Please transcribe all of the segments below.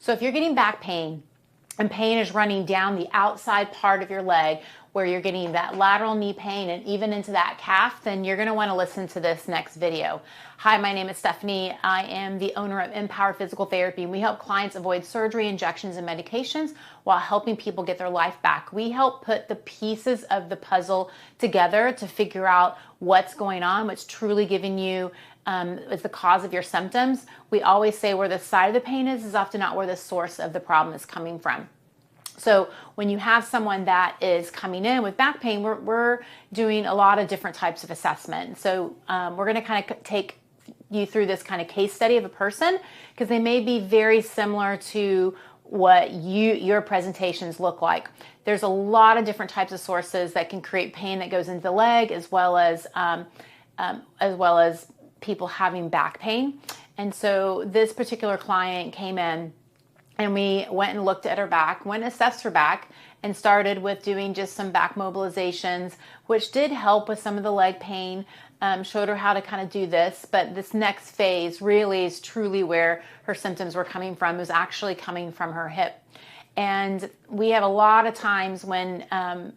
So if you're getting back pain and pain is running down the outside part of your leg where you're getting that lateral knee pain and even into that calf, then you're gonna wanna listen to this next video. Hi, my name is Stephanie. I am the owner of Empower Physical Therapy, and we help clients avoid surgery, injections, and medications while helping people get their life back. We help put the pieces of the puzzle together to figure out what's going on, what's truly giving you is the cause of your symptoms. We always say where the side of the pain is often not where the source of the problem is coming from. So when you have someone that is coming in with back pain, we're doing a lot of different types of assessment. So we're going to kind of take you through this kind of case study of a person because they may be very similar to what your presentations look like. There's a lot of different types of sources that can create pain that goes into the leg, as well as people having back pain. And so this particular client came in and we went and looked at her back, went and assessed her back, and started with doing just some back mobilizations, which did help with some of the leg pain, showed her how to kind of do this. But this next phase really is truly where her symptoms were coming from. It was actually coming from her hip. And we have a lot of times when,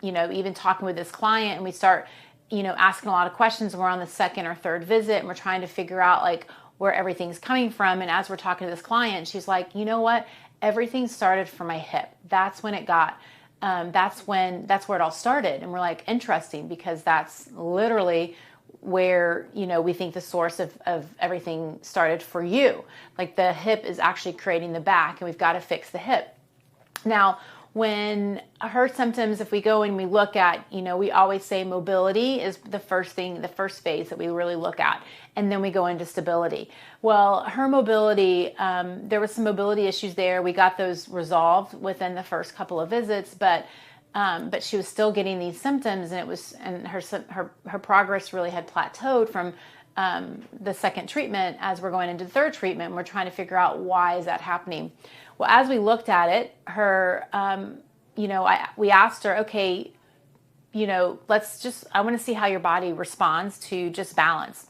even talking with this client and we start, asking a lot of questions, and we're on the second or third visit and we're trying to figure out like where everything's coming from. And as we're talking to this client, she's like, you know what? Everything started from my hip. That's when it got, that's where it all started. And we're like, interesting, because that's literally where, we think the source of everything started for you. Like the hip is actually creating the back, and we've got to fix the hip. Now, when her symptoms, if we go and we look at, we always say mobility is the first phase that we really look at. And then we go into stability. Well, her mobility, there was some mobility issues there. We got those resolved within the first couple of visits, but she was still getting these symptoms, and her progress really had plateaued from the second treatment. As we're going into the third treatment, we're trying to figure out why is that happening. Well, as we looked at it, we asked her, okay, I want to see how your body responds to just balance.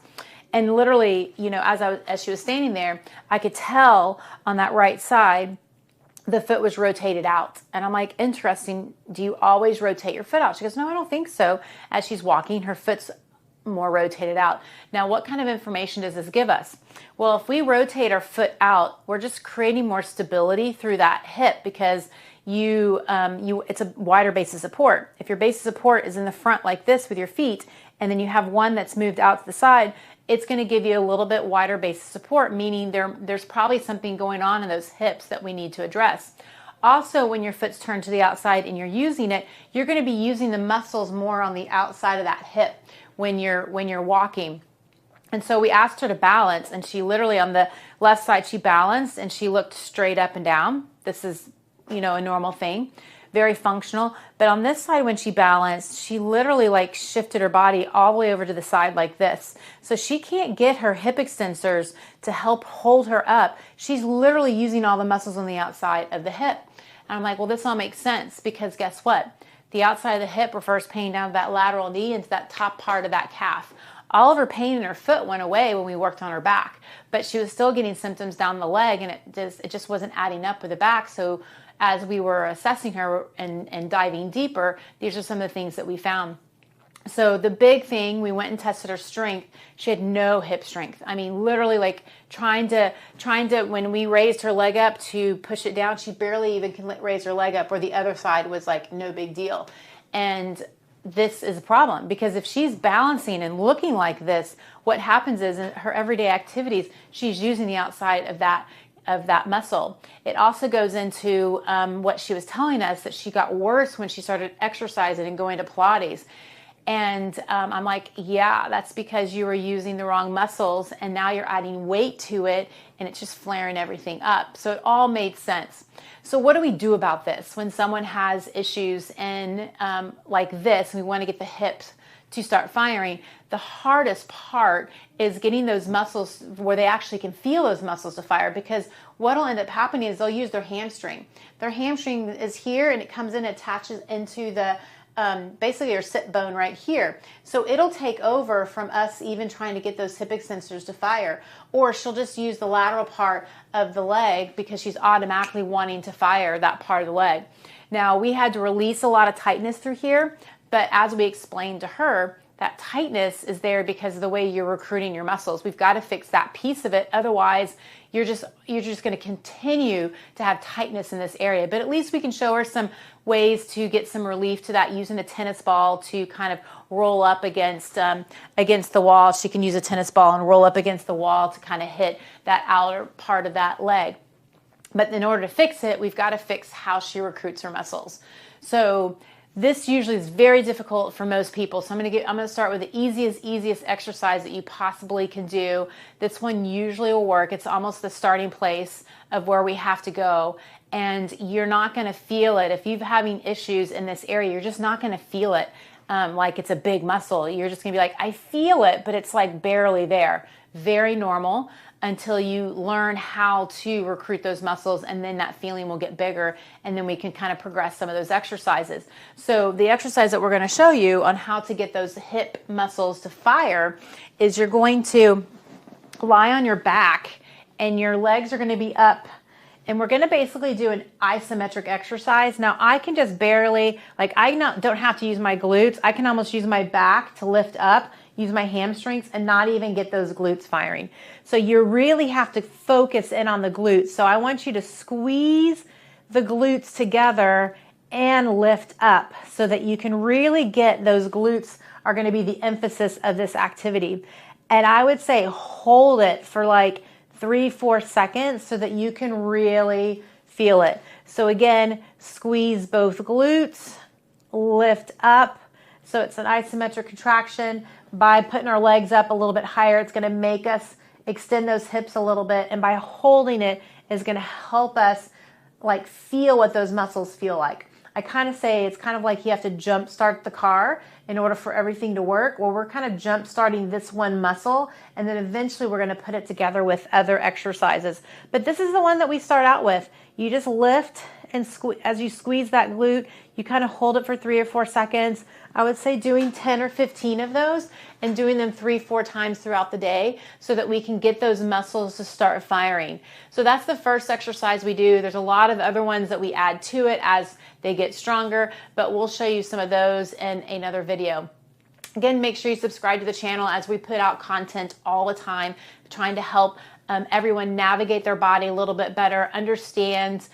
And literally, as she was standing there, I could tell on that right side, the foot was rotated out. And I'm like, interesting. Do you always rotate your foot out? She goes, no, I don't think so. As she's walking, her foot's more rotated out. Now, what kind of information does this give us? Well, if we rotate our foot out, we're just creating more stability through that hip, because it's a wider base of support. If your base of support is in the front like this with your feet, and then you have one that's moved out to the side, it's going to give you a little bit wider base of support, meaning there's probably something going on in those hips that we need to address. Also, when your foot's turned to the outside and you're using it, you're going to be using the muscles more on the outside of that hip when you're walking. And so we asked her to balance, and she literally on the left side, she balanced and she looked straight up and down. This is, a normal thing, very functional. But on this side, when she balanced, she literally like shifted her body all the way over to the side like this. So she can't get her hip extensors to help hold her up. She's literally using all the muscles on the outside of the hip. And I'm like, well, this all makes sense, because guess what? The outside of the hip refers pain down to that lateral knee into that top part of that calf. All of her pain in her foot went away when we worked on her back, but she was still getting symptoms down the leg, and it just wasn't adding up with the back. So as we were assessing her and diving deeper, these are some of the things that we found. So the big thing, we went and tested her strength. She had no hip strength. I mean, literally like trying to, when we raised her leg up to push it down, she barely even can raise her leg up, where the other side was like no big deal. And this is a problem, because if she's balancing and looking like this, what happens is in her everyday activities, she's using the outside of that muscle. It also goes into what she was telling us, that she got worse when she started exercising and going to Pilates. And I'm like, yeah, that's because you were using the wrong muscles, and now you're adding weight to it, and it's just flaring everything up. So it all made sense. So what do we do about this when someone has issues and like this, and we want to get the hips to start firing? The hardest part is getting those muscles where they actually can feel those muscles to fire, because what will end up happening is they'll use their hamstring. Their hamstring is here, and it comes in, attaches into the basically your sit bone right here. So it'll take over from us even trying to get those hip extensors to fire. Or she'll just use the lateral part of the leg because she's automatically wanting to fire that part of the leg. Now, we had to release a lot of tightness through here, but as we explained to her, that tightness is there because of the way you're recruiting your muscles. We've got to fix that piece of it. Otherwise, you're just going to continue to have tightness in this area. But at least we can show her some ways to get some relief to that using a tennis ball to kind of roll up against the wall. She can use a tennis ball and roll up against the wall to kind of hit that outer part of that leg. But in order to fix it, we've got to fix how she recruits her muscles. So this usually is very difficult for most people. So I'm going to start with the easiest exercise that you possibly can do. This one usually will work. It's almost the starting place of where we have to go. And you're not going to feel it. If you're having issues in this area, you're just not going to feel it like it's a big muscle. You're just going to be like, I feel it, but it's like barely there. Very normal until you learn how to recruit those muscles, and then that feeling will get bigger, and then we can kind of progress some of those exercises. So the exercise that we're going to show you on how to get those hip muscles to fire is you're going to lie on your back and your legs are going to be up, and we're going to basically do an isometric exercise. Now I can just barely, don't have to use my glutes. I can almost use my back to lift up, use my hamstrings, and not even get those glutes firing. So you really have to focus in on the glutes. So I want you to squeeze the glutes together and lift up so that you can really get those glutes are going to be the emphasis of this activity. And I would say hold it for like 3-4 seconds so that you can really feel it. So again, squeeze both glutes, lift up. So it's an isometric contraction. By putting our legs up a little bit higher, it's going to make us extend those hips a little bit. And by holding it is going to help us like feel what those muscles feel like. I kind of say it's kind of like you have to jump start the car in order for everything to work. Well, we're kind of jump starting this one muscle, and then eventually we're going to put it together with other exercises. But this is the one that we start out with. You just lift and as you squeeze that glute, you kind of hold it for 3 or 4 seconds. I would say doing 10 or 15 of those and doing them 3-4 times throughout the day so that we can get those muscles to start firing. So that's the first exercise we do. There's a lot of other ones that we add to it as they get stronger, but we'll show you some of those in another video. Again, make sure you subscribe to the channel as we put out content all the time, trying to help everyone navigate their body a little bit better, understand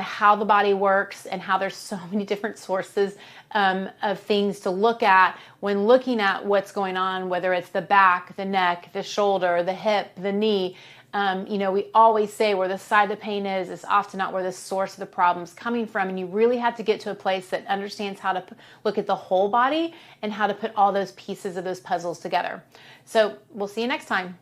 how the body works, and how there's so many different sources of things to look at when looking at what's going on, whether it's the back, the neck, the shoulder, the hip, the knee. We always say where the side of the pain is often not where the source of the problem's coming from. And you really have to get to a place that understands how to look at the whole body and how to put all those pieces of those puzzles together. So we'll see you next time.